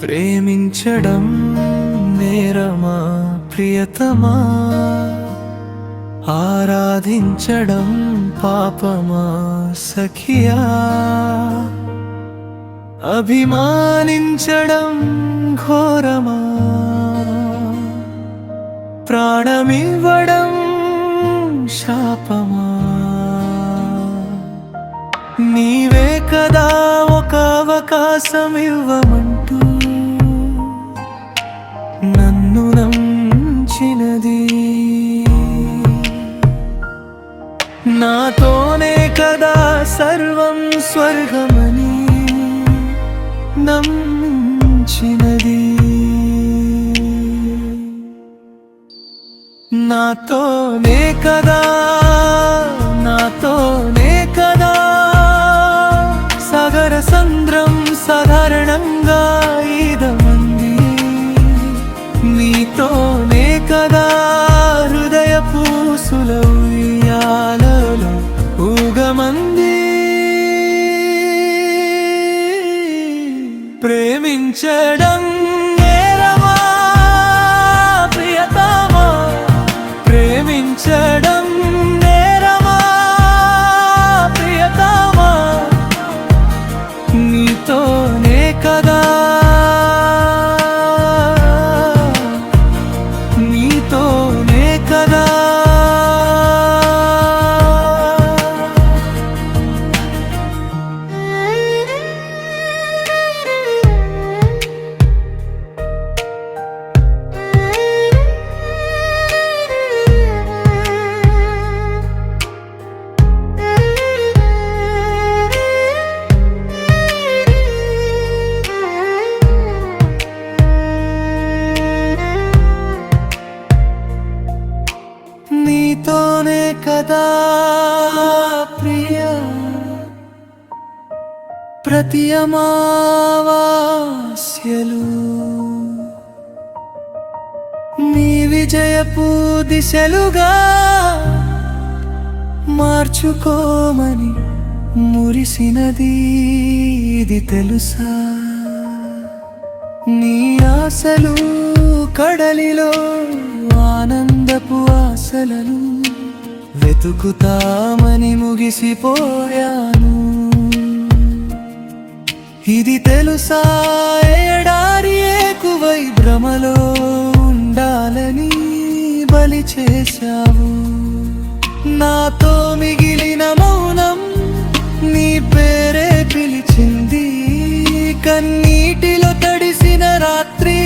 ప్రేమించడం నేరమా ప్రియతమా, ఆరాధించడం పాపమా సఖియా, అభిమానించడం ఘోరమా, ప్రాణమివ్వడం శాపమా. నీవే కదా ఒక అవకాశం ఇవ్వమంటూ నన్ను నమ్మించినది, నాతోనే కదా సర్వం స్వర్గమని నమ్మించినది. నాతోనే కదా సాగర సంద్రం సాధారణంగా ఈదమంది, నీతోనే కదా హృదయ పూసుల ఉయ్యాలలో ఊగమంది. ప్రేమించడం నేరమా ప్రియతమా, ప్రేమించడం నేరమా ప్రియతమా, నీతోనే కదా నీతోనే కదా. నీతోనే కదా ప్రియా, ప్రతి అమావాస్యలు నీ విజయపు దిశలుగా మార్చుకోమని మురిసినది ఇది తెలుసా. నీ ఆశలు కడలిలో ఆనందపు ఆశలను వెతుకుతామని ముగిసిపోయాను. ఇది తెలుసా ఎడారి ఏకువై భ్రమలో ఉండాలని బలి చేశావు. నాతో మిగిలిన మౌనం నీ పేరే పిలిచింది, కన్నీటిలో తడిసిన రాత్రి